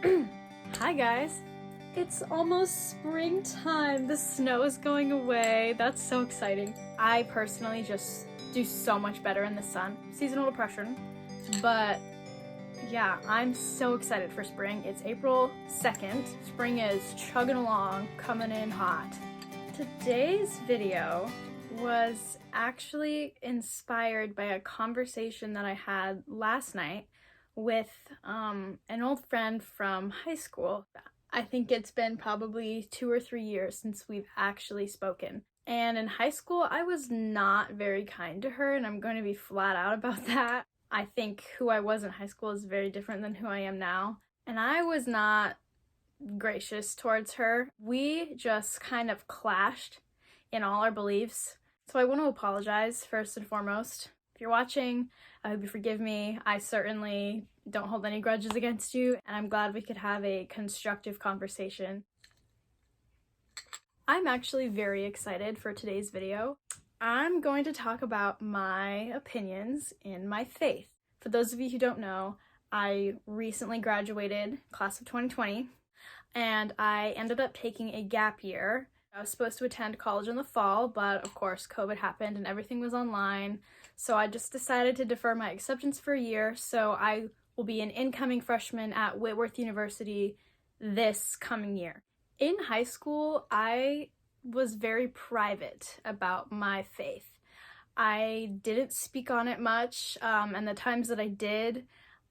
Hi guys! It's almost springtime. The snow is going away. That's so exciting. I personally just do so much better in the sun. Seasonal depression. But yeah, I'm so excited for spring. It's April 2nd. Spring is chugging along, coming in hot. Today's video was actually inspired by a conversation that I had last night with an old friend from high school. I think it's been probably 2 or 3 years since we've actually spoken. And in high school, I was not very kind to her, and I'm going to be flat out about that. I think who I was in high school is very different than who I am now. And I was not gracious towards her. We just kind of clashed in all our beliefs. So I want to apologize first and foremost. If you're watching, I hope you forgive me. I certainly don't hold any grudges against you, and I'm glad we could have a constructive conversation. I'm actually very excited for today's video. I'm going to talk about my opinions in my faith. For those of you who don't know, I recently graduated, class of 2020, and I ended up taking a gap year. I was supposed to attend college in the fall, but of course COVID happened and everything was online. So I just decided to defer my acceptance for a year. So I will be an incoming freshman at Whitworth University this coming year. In high school, I was very private about my faith. I didn't speak on it much, and the times that I did,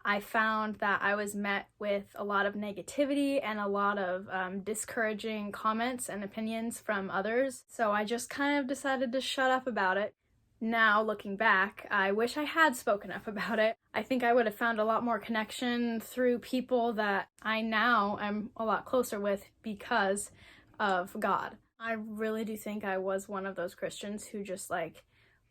I found that I was met with a lot of negativity and a lot of discouraging comments and opinions from others. So I just kind of decided to shut up about it. Now, looking back, I wish I had spoken up about it. I think I would have found a lot more connection through people that I now am a lot closer with because of God. I really do think I was one of those Christians who just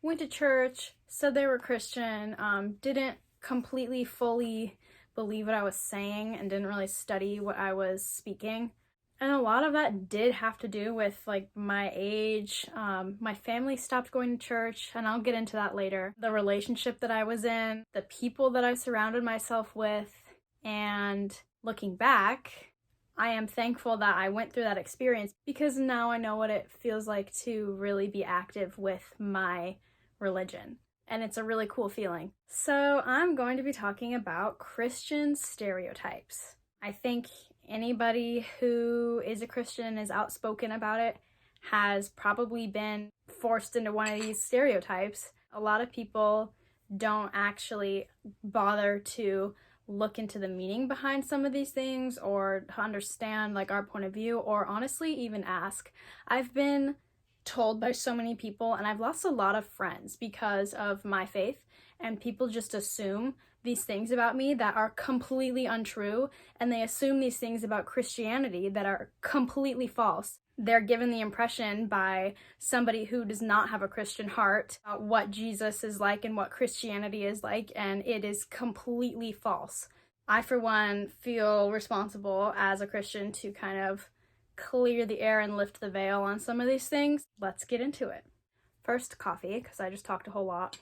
went to church, said they were Christian, didn't completely fully believe what I was saying and didn't really study what I was speaking. And a lot of that did have to do with my age. My family stopped going to church, and I'll get into that later. The relationship that I was in, the people that I surrounded myself with, and looking back, I am thankful that I went through that experience because now I know what it feels like to really be active with my religion. And it's a really cool feeling. So I'm going to be talking about Christian stereotypes. I think anybody who is a Christian, is outspoken about it, has probably been forced into one of these stereotypes. A lot of people don't actually bother to look into the meaning behind some of these things or to understand our point of view, or honestly even ask. I've been told by so many people, and I've lost a lot of friends because of my faith, and people just assume these things about me that are completely untrue, and they assume these things about Christianity that are completely false. They're given the impression by somebody who does not have a Christian heart about what Jesus is like and what Christianity is like, and it is completely false. I, for one, feel responsible as a Christian to kind of clear the air and lift the veil on some of these things. Let's get into it. First, coffee, because I just talked a whole lot.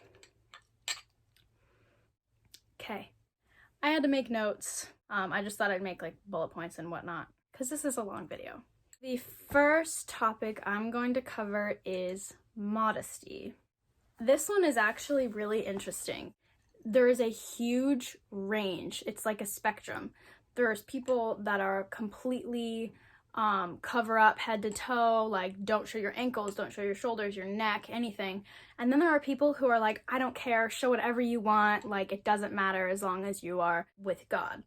Okay, I had to make notes. I just thought I'd make bullet points and whatnot, because this is a long video. The first topic I'm going to cover is modesty. This one is actually really interesting. There is a huge range. It's like a spectrum. There's people that are completely cover up head to toe, don't show your ankles, don't show your shoulders, your neck, anything. And then there are people who are I don't care, show whatever you want, it doesn't matter as long as you are with God.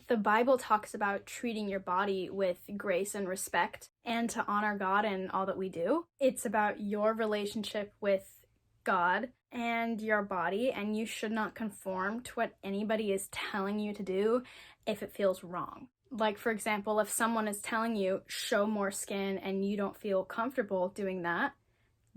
The Bible talks about treating your body with grace and respect and to honor God in all that we do. It's about your relationship with God and your body, and you should not conform to what anybody is telling you to do if it feels wrong. For example, if someone is telling you, show more skin, and you don't feel comfortable doing that,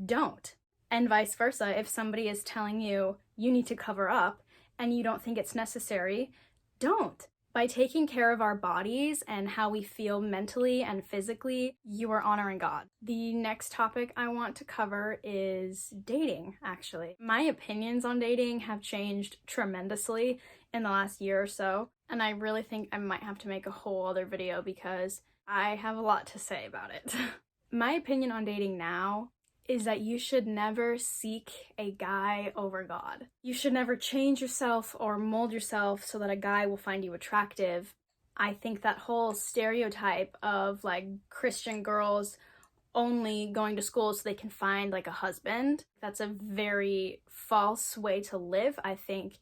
don't. And vice versa, if somebody is telling you, you need to cover up, and you don't think it's necessary, don't. By taking care of our bodies and how we feel mentally and physically, you are honoring God. The next topic I want to cover is dating, actually. My opinions on dating have changed tremendously in the last year or so, and I really think I might have to make a whole other video because I have a lot to say about it. My opinion on dating now is that you should never seek a guy over God. You should never change yourself or mold yourself so that a guy will find you attractive. I think that whole stereotype of like Christian girls only going to school so they can find like a husband, that's a very false way to live. I think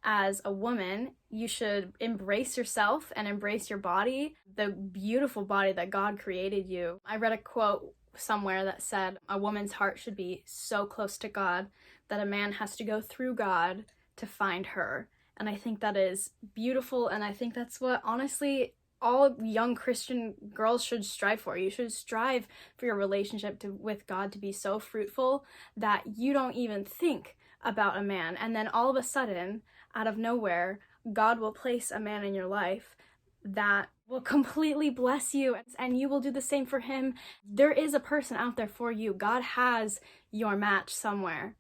as a woman, you should embrace yourself and embrace your body, the beautiful body that God created you. I read a quote somewhere that said a woman's heart should be so close to God that a man has to go through God to find her. And I think that is beautiful, and I think that's what honestly all young Christian girls should strive for. You should strive for your relationship with God to be so fruitful that you don't even think about a man, and then all of a sudden, out of nowhere, God will place a man in your life that will completely bless you, and you will do the same for him. There is a person out there for you. God has your match somewhere.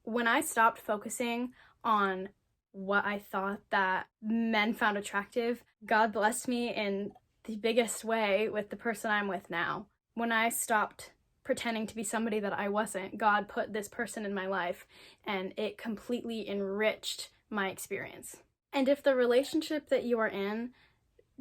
When I stopped focusing on what I thought that men found attractive, God blessed me in the biggest way with the person I'm with now. When I stopped pretending to be somebody that I wasn't, God put this person in my life, and it completely enriched my experience. And if the relationship that you are in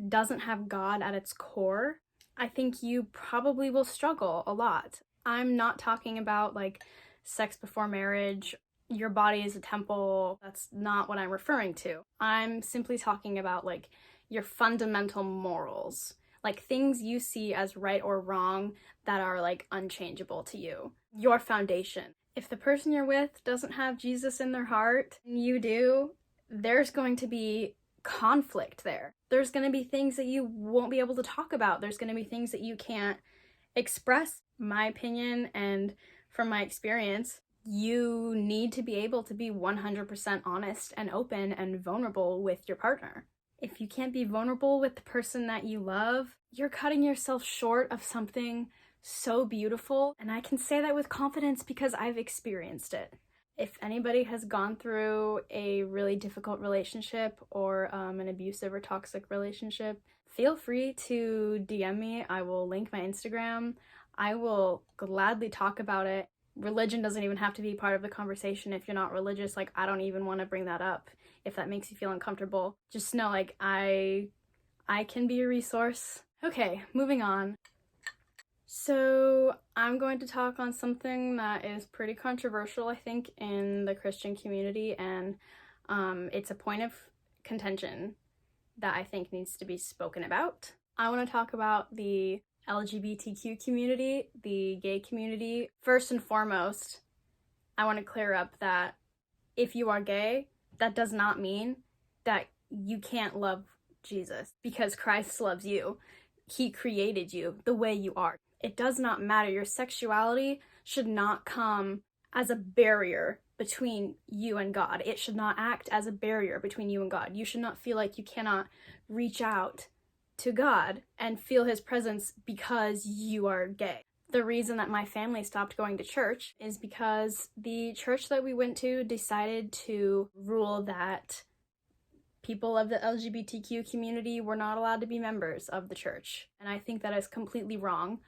doesn't have God at its core, I think you probably will struggle a lot. I'm not talking about like sex before marriage, your body is a temple. That's not what I'm referring to. I'm simply talking about like your fundamental morals, like things you see as right or wrong that are like unchangeable to you. Your foundation. If the person you're with doesn't have Jesus in their heart, and you do, there's going to be conflict there. There's going to be things that you won't be able to talk about. There's going to be things that you can't express. My opinion, and from my experience, you need to be able to be 100% honest and open and vulnerable with your partner. If you can't be vulnerable with the person that you love, you're cutting yourself short of something so beautiful. And I can say that with confidence because I've experienced it. If anybody has gone through a really difficult relationship or an abusive or toxic relationship, feel free to DM me. I will link my Instagram. I will gladly talk about it. Religion doesn't even have to be part of the conversation. If you're not religious, like, I don't even want to bring that up if that makes you feel uncomfortable. Just know, like, I can be a resource. Okay, moving on. So I'm going to talk on something that is pretty controversial, I think, in the Christian community, and it's a point of contention that I think needs to be spoken about. I want to talk about the LGBTQ community, the gay community. First and foremost, I want to clear up that if you are gay, that does not mean that you can't love Jesus, because Christ loves you. He created you the way you are. It does not matter. Your sexuality should not come as a barrier between you and God. It should not act as a barrier between you and God. You should not feel like you cannot reach out to God and feel his presence because you are gay. The reason that my family stopped going to church is because the church that we went to decided to rule that people of the LGBTQ community were not allowed to be members of the church. And I think that is completely wrong.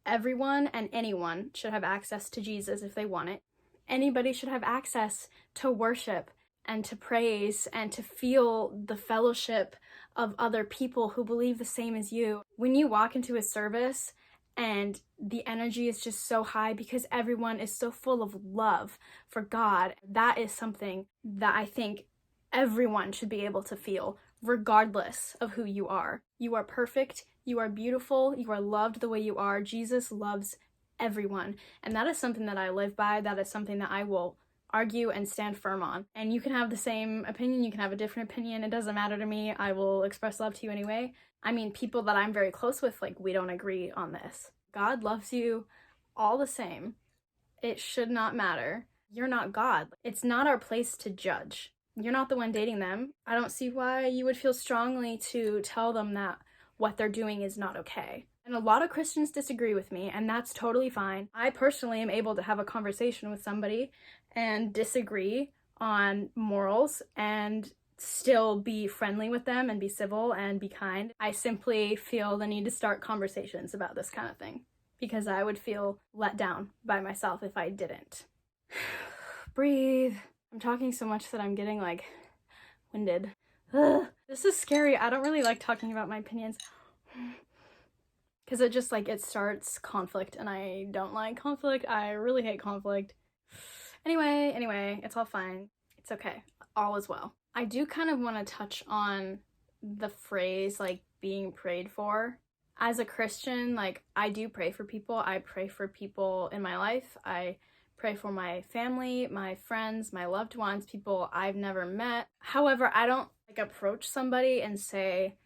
Everyone and anyone should have access to Jesus if they want it. Anybody should have access to worship and to praise and to feel the fellowship of other people who believe the same as you. When you walk into a service and the energy is just so high because everyone is so full of love for God, that is something that I think everyone should be able to feel, regardless of who you are. You are perfect, you are beautiful, you are loved the way you are. Jesus loves everyone. And that is something that I live by. That is something that I will argue and stand firm on. And you can have the same opinion, you can have a different opinion. It doesn't matter to me. I will express love to you anyway. I mean, people that I'm very close with, like, we don't agree on this. God loves you all the same. It should not matter. You're not God. It's not our place to judge. You're not the one dating them. I don't see why you would feel strongly to tell them that what they're doing is not okay. And a lot of Christians disagree with me, and that's totally fine. I personally am able to have a conversation with somebody and disagree on morals and still be friendly with them and be civil and be kind. I simply feel the need to start conversations about this kind of thing because I would feel let down by myself if I didn't. Breathe. I'm talking so much that I'm getting like winded. Ugh. This is scary. I don't really like talking about my opinions because it just like it starts conflict and I don't like conflict. I really hate conflict. Anyway, it's all fine. It's okay. All is well. I do kind of want to touch on the phrase like being prayed for. As a Christian, like I do pray for people. I pray for people in my life. I pray for my family, my friends, my loved ones, people I've never met. However, I don't like approach somebody and say,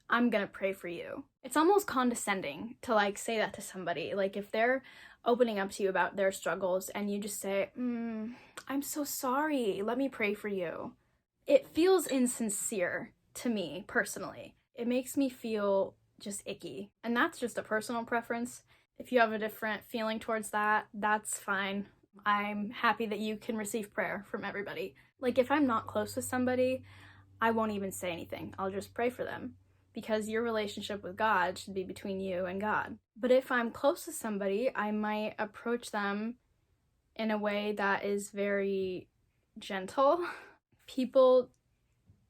I'm gonna pray for you. It's almost condescending to like say that to somebody. Like if they're opening up to you about their struggles and you just say, I'm so sorry, let me pray for you. It feels insincere to me personally. It makes me feel just icky. And that's just a personal preference. If you have a different feeling towards that, that's fine. I'm happy that you can receive prayer from everybody. Like if I'm not close with somebody, I won't even say anything. I'll just pray for them because your relationship with God should be between you and God. But if I'm close to somebody, I might approach them in a way that is very gentle. People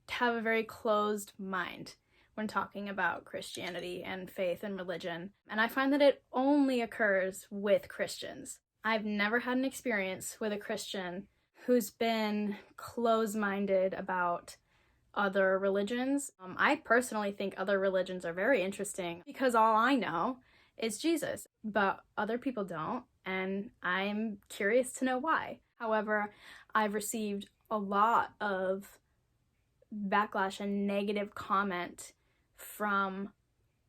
have a very closed mind when talking about Christianity and faith and religion, and I find that it only occurs with Christians. I've never had an experience with a Christian who's been close-minded about other religions. I personally think other religions are very interesting because all I know is Jesus, but other people don't, and I'm curious to know why. However, I've received a lot of backlash and negative comment from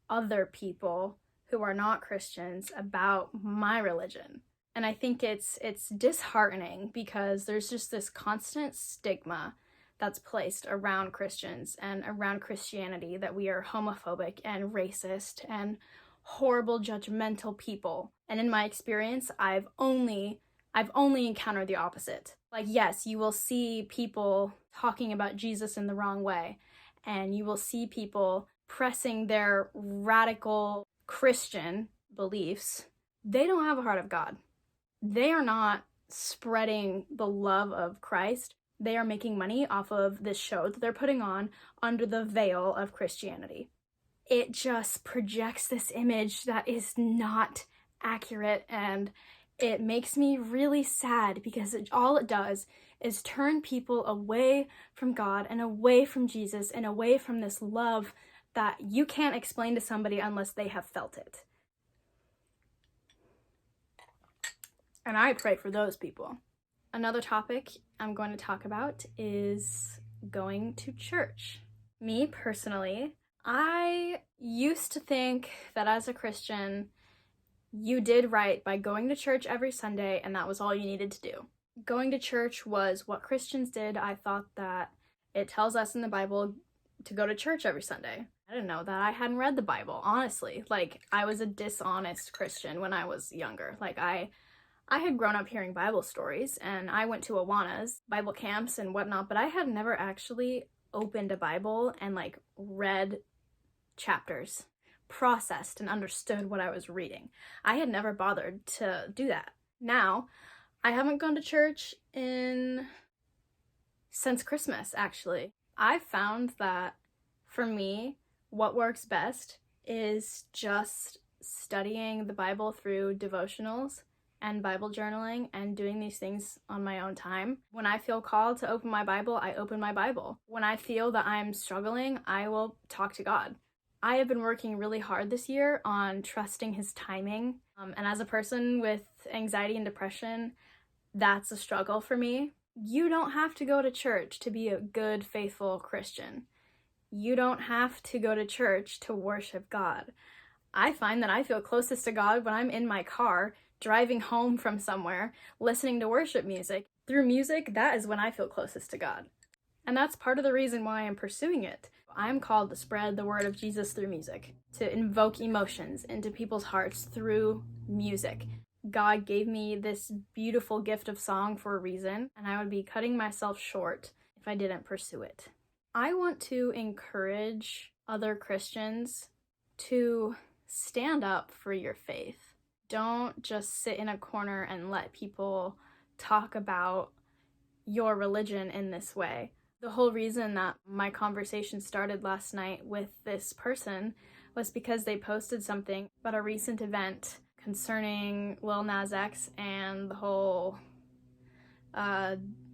other people who are not Christians about my religion. And I think it's disheartening because there's just this constant stigma that's placed around Christians and around Christianity that we are homophobic and racist and horrible judgmental people. And in my experience, I've only encountered the opposite. Like, yes, you will see people talking about Jesus in the wrong way, and you will see people pressing their radical Christian beliefs. They don't have a heart of God. They are not spreading the love of Christ. They are making money off of this show that they're putting on under the veil of Christianity. It just projects this image that is not accurate, and it makes me really sad because all it does is turn people away from God and away from Jesus and away from this love that you can't explain to somebody unless they have felt it. And I pray for those people. Another topic I'm going to talk about is going to church. Me personally, I used to think that as a Christian, you did right by going to church every Sunday and that was all you needed to do. Going to church was what Christians did. I thought that it tells us in the Bible to go to church every Sunday. I didn't know that I hadn't read the Bible, honestly. Like, I was a dishonest Christian when I was younger. Like, I had grown up hearing Bible stories, and I went to Awanas, Bible camps and whatnot, but I had never actually opened a Bible and, like, read chapters, processed and understood what I was reading. I had never bothered to do that. Now, I haven't gone to church since Christmas, actually. I've found that, for me, what works best is just studying the Bible through devotionals and Bible journaling and doing these things on my own time. When I feel called to open my Bible, I open my Bible. When I feel that I'm struggling, I will talk to God. I have been working really hard this year on trusting His timing. And as a person with anxiety and depression, that's a struggle for me. You don't have to go to church to be a good, faithful Christian. You don't have to go to church to worship God. I find that I feel closest to God when I'm in my car, driving home from somewhere, listening to worship music. Through music, that is when I feel closest to God. And that's part of the reason why I'm pursuing it. I'm called to spread the word of Jesus through music, to invoke emotions into people's hearts through music. God gave me this beautiful gift of song for a reason, and I would be cutting myself short if I didn't pursue it. I want to encourage other Christians to stand up for your faith. Don't just sit in a corner and let people talk about your religion in this way. The whole reason that my conversation started last night with this person was because they posted something about a recent event concerning Lil Nas X and the whole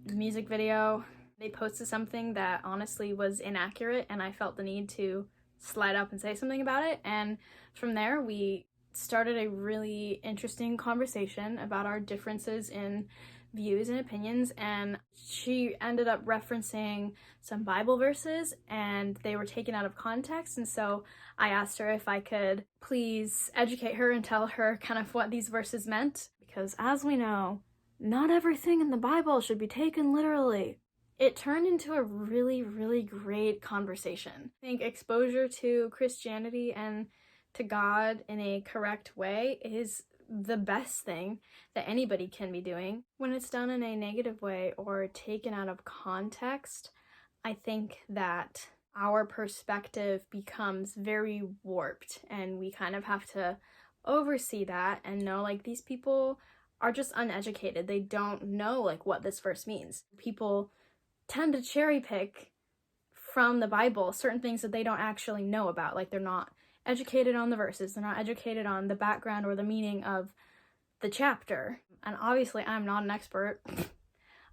music video. They posted something that honestly was inaccurate, and I felt the need to slide up and say something about it. And from there, we started a really interesting conversation about our differences in views and opinions, and she ended up referencing some Bible verses, and they were taken out of context. And so I asked her if I could please educate her and tell her kind of what these verses meant, because as we know, not everything in the Bible should be taken literally. It turned into a really, really great conversation. I think exposure to Christianity and to God in a correct way is the best thing that anybody can be doing. When it's done in a negative way or taken out of context, I think that our perspective becomes very warped, and we kind of have to oversee that and know, like, these people are just uneducated. They don't know, like, what this verse means. People tend to cherry pick from the Bible certain things that they don't actually know about. Like, they're not educated on the verses, they're not educated on the background or the meaning of the chapter. And obviously I'm not an expert.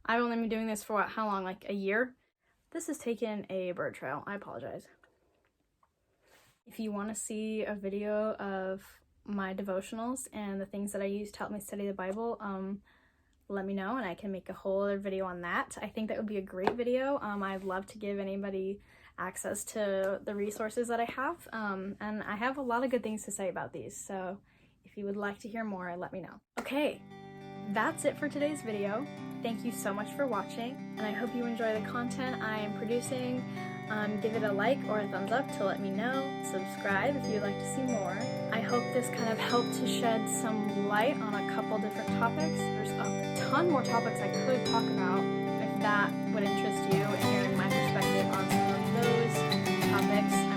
I've only been doing this for how long, like a year? This has taken a bird trail, I apologize. If you want to see a video of my devotionals and the things that I use to help me study the Bible, let me know and I can make a whole other video on that. I think that would be a great video. I'd love to give anybody access to the resources that I have, and I have a lot of good things to say about these, so if you would like to hear more, let me know. Okay, that's it for today's video. Thank you so much for watching, and I hope you enjoy the content I am producing. Give it a like or a thumbs up to let me know. Subscribe if you'd like to see more. I hope this kind of helped to shed some light on a couple different topics. There's a ton more topics I could talk about if that would interest you and hearing my perspective on some of those topics.